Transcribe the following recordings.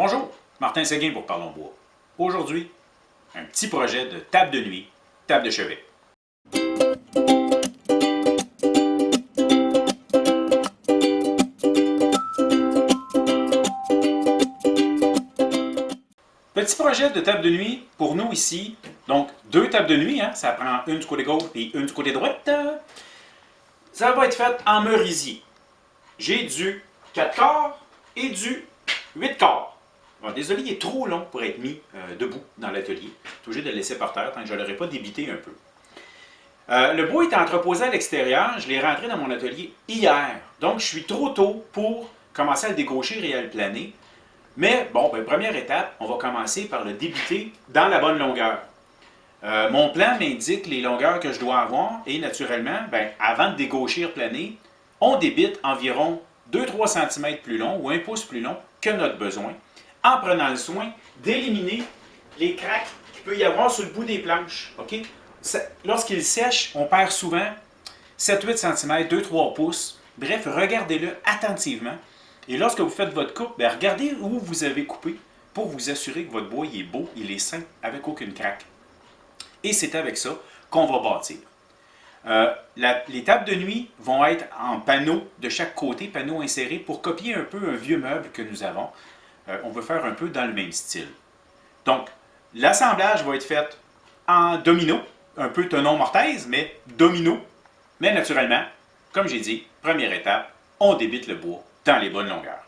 Bonjour, Martin Séguin pour Parlons Bois. Aujourd'hui, un petit projet de table de nuit, table de chevet. Petit projet de table de nuit pour nous ici. Donc, deux tables de nuit, hein, ça prend une du côté gauche et une du côté droit. Ça va être fait en merisier. J'ai du 4 quarts et du 8 quarts. Bon, désolé, il est trop long pour être mis debout dans l'atelier. Je suis obligé de le laisser par terre tant que je ne l'aurais pas débité un peu. Le bois est entreposé à l'extérieur. Je l'ai rentré dans mon atelier hier. Donc, je suis trop tôt pour commencer à le dégaucher et à le planer. Mais, bon, première étape, on va commencer par le débiter dans la bonne longueur. Mon plan m'indique les longueurs que je dois avoir et naturellement, avant de dégaucher et planer, on débite environ 2-3 cm plus long ou 1 pouce plus long que notre besoin, en prenant le soin d'éliminer les craques qu'il peut y avoir sur le bout des planches. Okay? Lorsqu'il sèche, on perd souvent 7-8 cm, 2-3 pouces. Bref, regardez-le attentivement. Et lorsque vous faites votre coupe, regardez où vous avez coupé pour vous assurer que votre bois il est beau, il est sain, avec aucune craque. Et c'est avec ça qu'on va bâtir. Les tables de nuit vont être en panneaux de chaque côté, panneaux insérés, pour copier un peu un vieux meuble que nous avons. On veut faire un peu dans le même style. Donc, l'assemblage va être fait en domino, un peu tenon-mortaise, mais domino. Mais naturellement, comme j'ai dit, première étape, on débite le bois dans les bonnes longueurs.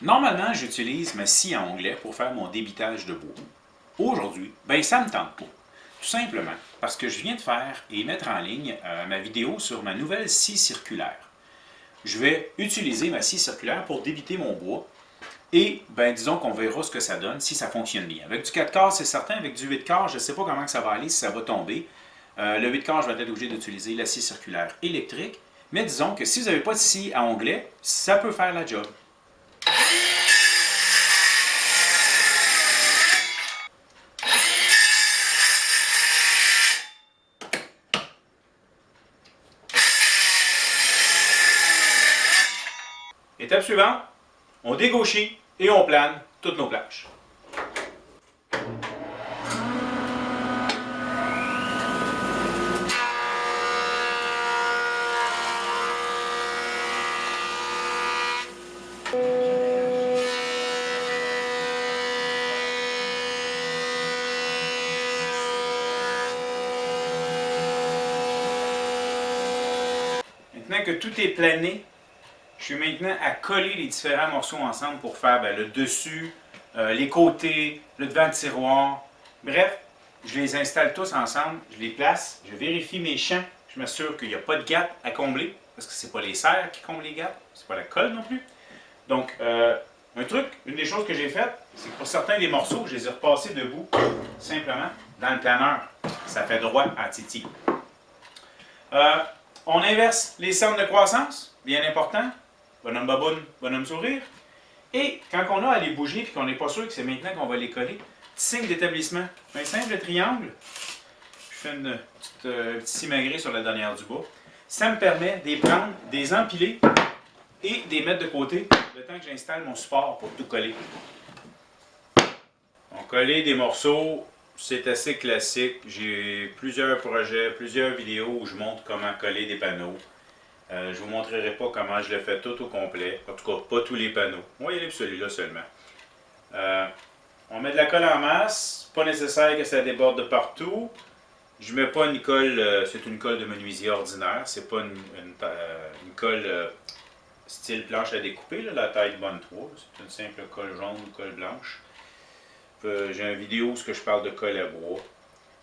Normalement, j'utilise ma scie à onglet pour faire mon débitage de bois. Aujourd'hui, ça ne me tente pas. Tout simplement parce que je viens de faire et mettre en ligne ma vidéo sur ma nouvelle scie circulaire. Je vais utiliser ma scie circulaire pour débiter mon bois et disons qu'on verra ce que ça donne si ça fonctionne bien. Avec du 4 quarts, c'est certain. Avec du 8 quarts, je ne sais pas comment ça va aller, si ça va tomber. Le 8 quarts, je vais être obligé d'utiliser la scie circulaire électrique. Mais disons que si vous n'avez pas de scie à onglet, ça peut faire la job. Étape suivante, on dégauchit et on plane toutes nos planches. Maintenant que tout est plané, je suis maintenant à coller les différents morceaux ensemble pour faire le dessus, les côtés, le devant de tiroir. Bref, je les installe tous ensemble, je les place, je vérifie mes champs, je m'assure qu'il n'y a pas de gap à combler, parce que ce n'est pas les serres qui comblent les gaps, c'est pas la colle non plus. Donc, une des choses que j'ai faites, c'est que pour certains des morceaux, je les ai repassés debout, simplement, dans le planeur. Ça fait droit à Titi. On inverse les cernes de croissance, bien important. Bonhomme baboune, bonhomme sourire. Et quand on a à les bouger et qu'on n'est pas sûr que c'est maintenant qu'on va les coller, petit signe d'établissement. Un simple triangle. Je fais une petite simagrée sur la dernière du bas. Ça me permet de les prendre, de les empiler et de les mettre de côté le temps que j'installe mon support pour tout coller. Donc, coller des morceaux, c'est assez classique. J'ai plusieurs projets, plusieurs vidéos où je montre comment coller des panneaux. Je ne vous montrerai pas comment je le fais tout au complet. En tout cas, pas tous les panneaux. On va y aller pour celui-là seulement. On met de la colle en masse. Pas nécessaire que ça déborde de partout. Je ne mets pas une colle, c'est une colle de menuisier ordinaire. C'est pas une colle style planche à découper, là, la taille bonne 3. C'est une simple colle jaune ou colle blanche. J'ai une vidéo où je parle de colle à bois.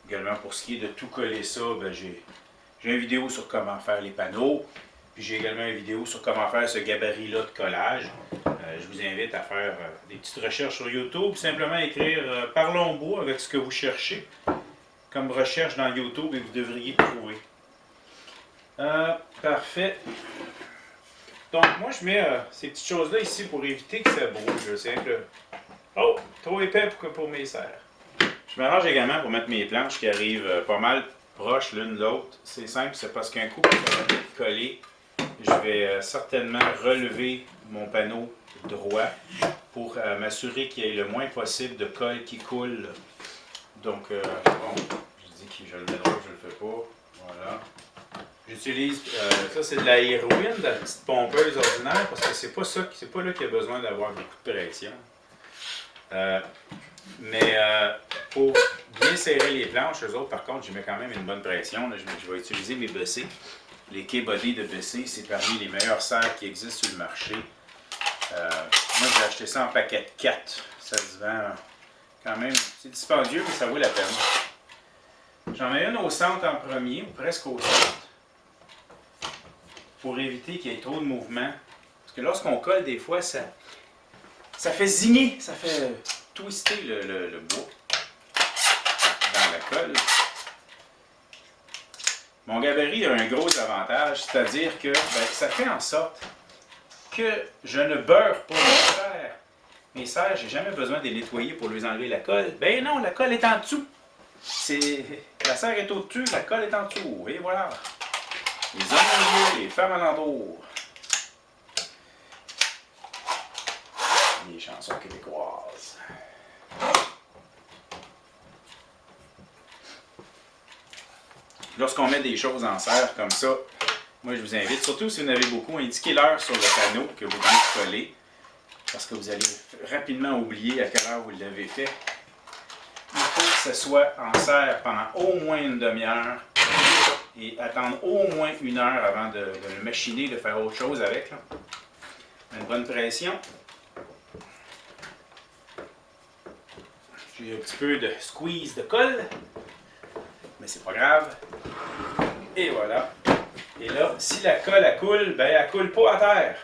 Également, pour ce qui est de tout coller ça, j'ai une vidéo sur comment faire les panneaux. Puis j'ai également une vidéo sur comment faire ce gabarit-là de collage. Je vous invite à faire des petites recherches sur YouTube. Simplement écrire « Parlons bois » avec ce que vous cherchez comme recherche dans YouTube et vous devriez trouver. Parfait. Donc moi je mets ces petites choses-là ici pour éviter que ça bouge. C'est que... Oh! Trop épais pour mes serres. Je m'arrange également pour mettre mes planches qui arrivent pas mal proches l'une de l'autre. C'est simple, c'est parce qu'un coup ça va être collé, je vais certainement relever mon panneau droit pour m'assurer qu'il y ait le moins possible de colle qui coule. Donc, bon, je dis que je le mets droit, je le fais pas. Voilà. J'utilise, ça c'est de la héroïne, de la petite pompeuse ordinaire, parce que c'est pas là qu'il y a besoin d'avoir beaucoup de pression. Mais pour bien serrer les planches, eux autres, par contre, je mets quand même une bonne pression. Là, je vais utiliser mes BC. Les K-Body de BC, c'est parmi les meilleures serres qui existent sur le marché. Moi, j'ai acheté ça en paquet de 4. Ça se vend quand même. C'est dispendieux, mais ça vaut la peine. J'en mets une au centre en premier, ou presque au centre, pour éviter qu'il y ait trop de mouvement. Parce que lorsqu'on colle, des fois, ça fait zigner, ça fait twister le bois dans la colle. Mon gabarit a un gros avantage, c'est-à-dire que ça fait en sorte que je ne beurre pas mes serres. Mes serres, j'ai jamais besoin de les nettoyer pour lui enlever la colle. Ben non, la colle est en dessous. La serre est au-dessus, la colle est en dessous. Et voilà. Les hommes au milieu, les femmes à l'entour. Les chansons québécoises. Lorsqu'on met des choses en serre comme ça, moi je vous invite, surtout si vous en avez beaucoup, indiquez l'heure sur le panneau que vous venez coller, parce que vous allez rapidement oublier à quelle heure vous l'avez fait. Il faut que ce soit en serre pendant au moins une demi-heure et attendre au moins 1 heure avant de le machiner, de faire autre chose avec. Là. Une bonne pression. J'ai un petit peu de squeeze de colle, mais c'est pas grave. Et voilà. Et là, si la colle elle coule, ben elle coule pas à terre.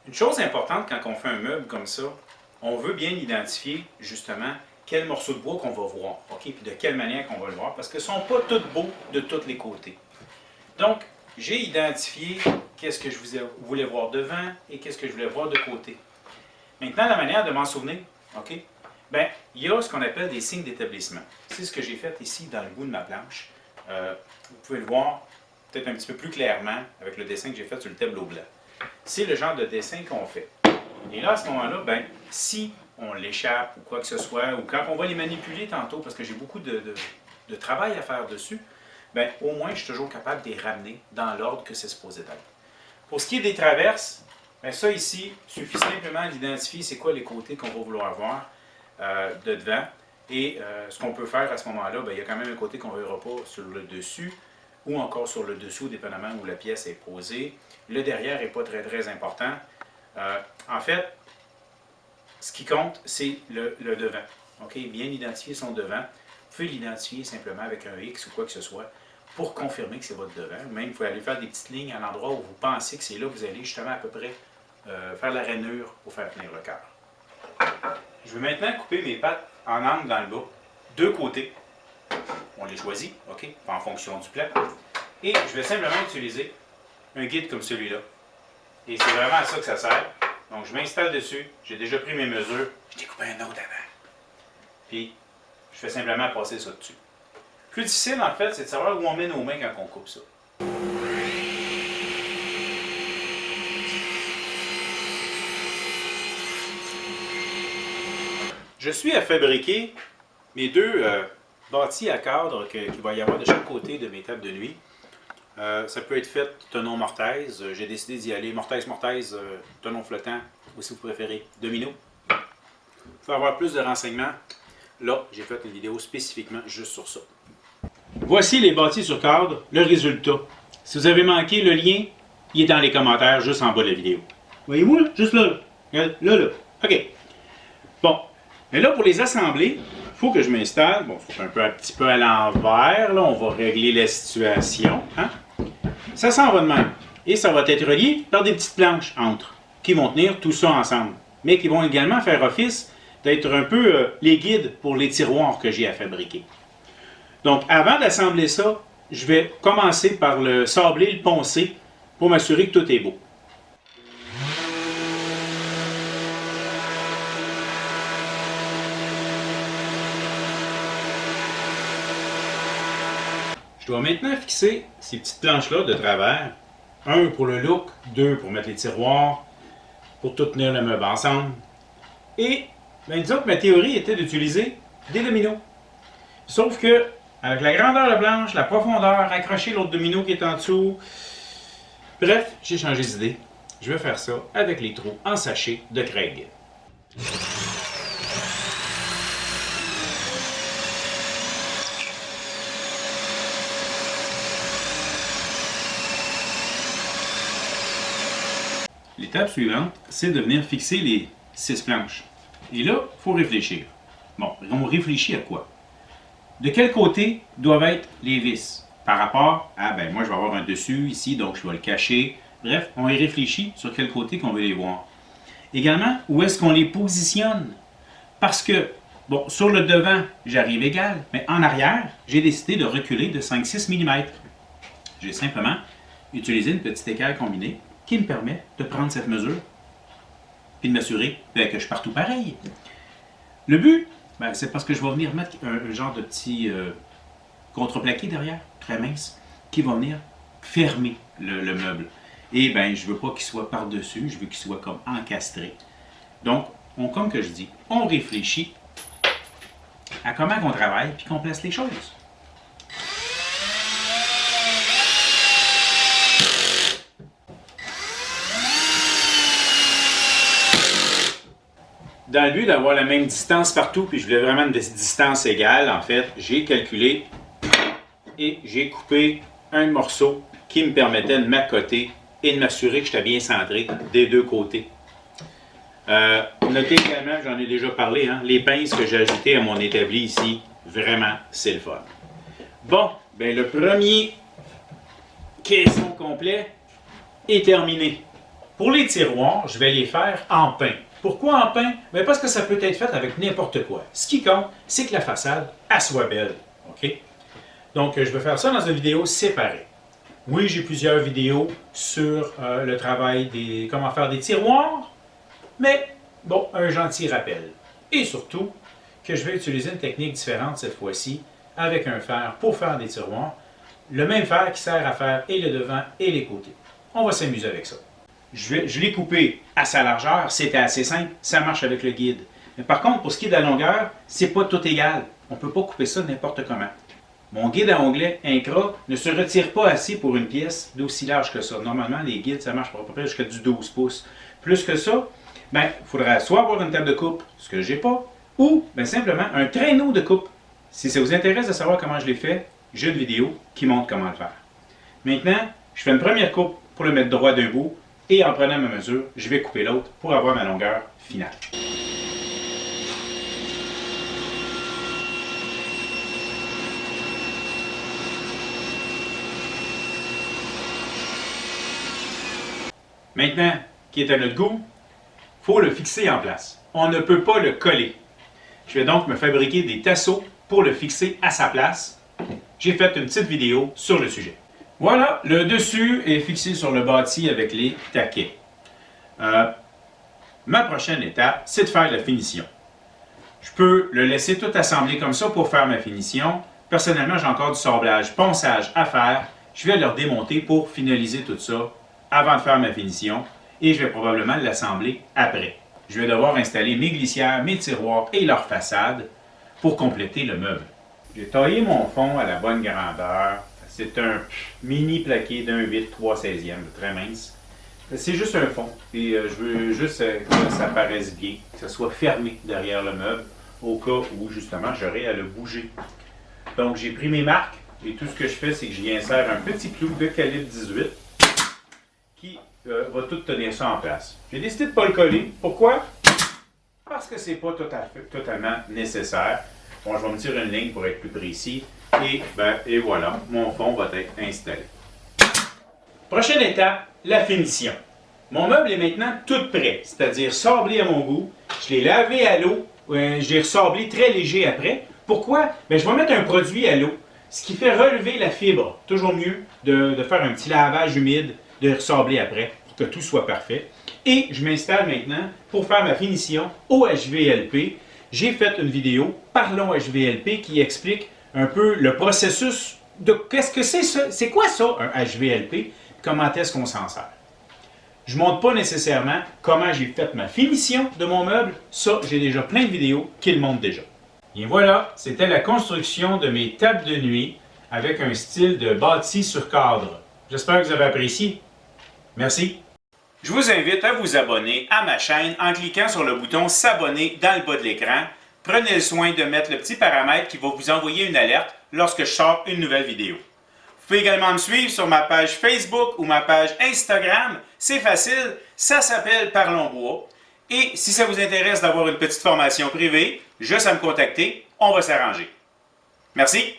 Une chose importante quand on fait un meuble comme ça, on veut bien identifier justement quel morceau de bois qu'on va voir, ok, puis de quelle manière qu'on va le voir, parce qu'ils ne sont pas tous beaux de tous les côtés. Donc, j'ai identifié qu'est-ce que je voulais voir devant et qu'est-ce que je voulais voir de côté. Maintenant, la manière de m'en souvenir, ok, ben, il y a ce qu'on appelle des signes d'établissement. C'est ce que j'ai fait ici dans le bout de ma planche. Vous pouvez le voir peut-être un petit peu plus clairement avec le dessin que j'ai fait sur le tableau blanc. C'est le genre de dessin qu'on fait. Et là, à ce moment-là, ben, si on l'échappe ou quoi que ce soit, ou quand on va les manipuler tantôt, parce que j'ai beaucoup de travail à faire dessus, ben, au moins, je suis toujours capable de les ramener dans l'ordre que c'est supposé être. Pour ce qui est des traverses, ben, ça ici, il suffit simplement d'identifier c'est quoi les côtés qu'on va vouloir voir de devant. Et ce qu'on peut faire à ce moment-là, ben, il y a quand même un côté qu'on ne verra pas sur le dessus, ou encore sur le dessous, dépendamment où la pièce est posée. Le derrière n'est pas très, très important. En fait, ce qui compte, c'est le devant. Okay? Bien identifier son devant. Vous pouvez l'identifier simplement avec un X ou quoi que ce soit pour confirmer que c'est votre devant. Même, vous pouvez aller faire des petites lignes à l'endroit où vous pensez que c'est là que vous allez justement à peu près faire la rainure pour faire tenir le cœur. Je vais maintenant couper mes pattes en angle dans le bas, deux côtés. On les choisit, ok, en fonction du plan. Et je vais simplement utiliser un guide comme celui-là. Et c'est vraiment à ça que ça sert. Donc je m'installe dessus, j'ai déjà pris mes mesures, je t'ai coupé un autre avant. Puis je fais simplement passer ça dessus. Le plus difficile en fait, c'est de savoir où on met nos mains quand on coupe ça. Je suis à fabriquer mes deux bâtis à cadre qu'il va y avoir de chaque côté de mes tables de nuit. Ça peut être fait tenon mortaise. J'ai décidé d'y aller mortaise, tenon flottant, ou si vous préférez, domino. Pour avoir plus de renseignements, là, j'ai fait une vidéo spécifiquement juste sur ça. Voici les bâtis sur cadre, le résultat. Si vous avez manqué le lien, il est dans les commentaires juste en bas de la vidéo. Voyez-vous, là? Juste là, là. Là. OK. Bon. Mais là, pour les assembler, il faut que je m'installe. Bon, il faut un petit peu à l'envers. Là, on va régler la situation. Hein? Ça s'en va de même. Et ça va être relié par des petites planches entre. OK? qui vont tenir tout ça ensemble, mais qui vont également faire office d'être un peu les guides pour les tiroirs que j'ai à fabriquer. Donc, avant d'assembler ça, je vais commencer par le sabler, le poncer, pour m'assurer que tout est beau. Je dois maintenant fixer ces petites planches-là de travers. Un pour le look, deux pour mettre les tiroirs, pour tout tenir le meuble ensemble. Et, disons que ma théorie était d'utiliser des dominos. Sauf que, avec la grandeur de la planche, la profondeur, accrocher l'autre domino qui est en dessous. Bref, j'ai changé d'idée. Je vais faire ça avec les trous en sachet de Craig. L'étape suivante, c'est de venir fixer les 6 planches. Et là, il faut réfléchir. Bon, on réfléchit à quoi? De quel côté doivent être les vis? Par rapport à, moi je vais avoir un dessus ici, donc je vais le cacher. Bref, on y réfléchit sur quel côté qu'on veut les voir. Également, où est-ce qu'on les positionne? Parce que, bon, sur le devant, j'arrive égal, mais en arrière, j'ai décidé de reculer de 5-6 mm. J'ai simplement utilisé une petite équerre combinée qui me permet de prendre cette mesure et de m'assurer que je pars tout pareil. Le but, c'est parce que je vais venir mettre un genre de petit contreplaqué derrière, très mince, qui va venir fermer le meuble. Et je ne veux pas qu'il soit par-dessus, je veux qu'il soit comme encastré. Donc, comme que je dis, on réfléchit à comment on travaille puis qu'on place les choses. Dans le but d'avoir la même distance partout, puis je voulais vraiment une distance égale, en fait, j'ai calculé et j'ai coupé un morceau qui me permettait de m'accoter et de m'assurer que j'étais bien centré des deux côtés. Notez également, j'en ai déjà parlé, les pinces que j'ai ajoutées à mon établi ici, vraiment, c'est le fun. Bon, le premier caisson complet est terminé. Pour les tiroirs, je vais les faire en pin. Pourquoi en pin? Parce que ça peut être fait avec n'importe quoi. Ce qui compte, c'est que la façade, elle soit belle. OK? Donc, je vais faire ça dans une vidéo séparée. Oui, j'ai plusieurs vidéos sur le travail comment faire des tiroirs, mais bon, un gentil rappel. Et surtout, que je vais utiliser une technique différente cette fois-ci, avec un fer pour faire des tiroirs. Le même fer qui sert à faire et le devant et les côtés. On va s'amuser avec ça. Je l'ai coupé à sa largeur, c'était assez simple, ça marche avec le guide. Mais par contre, pour ce qui est de la longueur, c'est pas tout égal. On ne peut pas couper ça n'importe comment. Mon guide à onglet Incra ne se retire pas assez pour une pièce d'aussi large que ça. Normalement, les guides, ça marche à peu près jusqu'à du 12 pouces. Plus que ça, il faudra soit avoir une table de coupe, ce que j'ai pas, ou simplement un traîneau de coupe. Si ça vous intéresse de savoir comment je l'ai fait, j'ai une vidéo qui montre comment le faire. Maintenant, je fais une première coupe pour le mettre droit d'un bout, et en prenant ma mesure, je vais couper l'autre pour avoir ma longueur finale. Maintenant, qui est à notre goût, il faut le fixer en place. On ne peut pas le coller. Je vais donc me fabriquer des tasseaux pour le fixer à sa place. J'ai fait une petite vidéo sur le sujet. Voilà, le dessus est fixé sur le bâti avec les taquets. Ma prochaine étape, c'est de faire la finition. Je peux le laisser tout assembler comme ça pour faire ma finition. Personnellement, j'ai encore du sablage, ponçage à faire. Je vais le redémonter pour finaliser tout ça avant de faire ma finition et je vais probablement l'assembler après. Je vais devoir installer mes glissières, mes tiroirs et leur façade pour compléter le meuble. J'ai taillé mon fond à la bonne grandeur. C'est un mini plaqué d'un 8 3/16e, très mince. C'est juste un fond. Et je veux juste que ça paraisse bien, que ça soit fermé derrière le meuble, au cas où justement j'aurais à le bouger. Donc j'ai pris mes marques et tout ce que je fais, c'est que j'y insère un petit clou de calibre 18 qui va tout tenir ça en place. J'ai décidé de ne pas le coller. Pourquoi? Parce que c'est pas totalement nécessaire. Bon, je vais me tirer une ligne pour être plus précis. Et voilà, mon fond va être installé. Prochaine étape, la finition. Mon meuble est maintenant tout prêt, c'est-à-dire sablé à mon goût. Je l'ai lavé à l'eau, je l'ai ressablé très léger après. Pourquoi? Bien, je vais mettre un produit à l'eau, ce qui fait relever la fibre. Toujours mieux de faire un petit lavage humide, de ressabler après, pour que tout soit parfait. Et je m'installe maintenant pour faire ma finition au HVLP. J'ai fait une vidéo Parlons HVLP qui explique un peu le processus de qu'est-ce que c'est ça, c'est quoi ça un HVLP, comment est-ce qu'on s'en sert. Je ne montre pas nécessairement comment j'ai fait ma finition de mon meuble, ça j'ai déjà plein de vidéos qui le montrent déjà. Et voilà, c'était la construction de mes tables de nuit avec un style de bâti sur cadre. J'espère que vous avez apprécié. Merci. Je vous invite à vous abonner à ma chaîne en cliquant sur le bouton s'abonner dans le bas de l'écran. Prenez le soin de mettre le petit paramètre qui va vous envoyer une alerte lorsque je sors une nouvelle vidéo. Vous pouvez également me suivre sur ma page Facebook ou ma page Instagram. C'est facile, ça s'appelle Parlons Bois. Et si ça vous intéresse d'avoir une petite formation privée, juste à me contacter, on va s'arranger. Merci.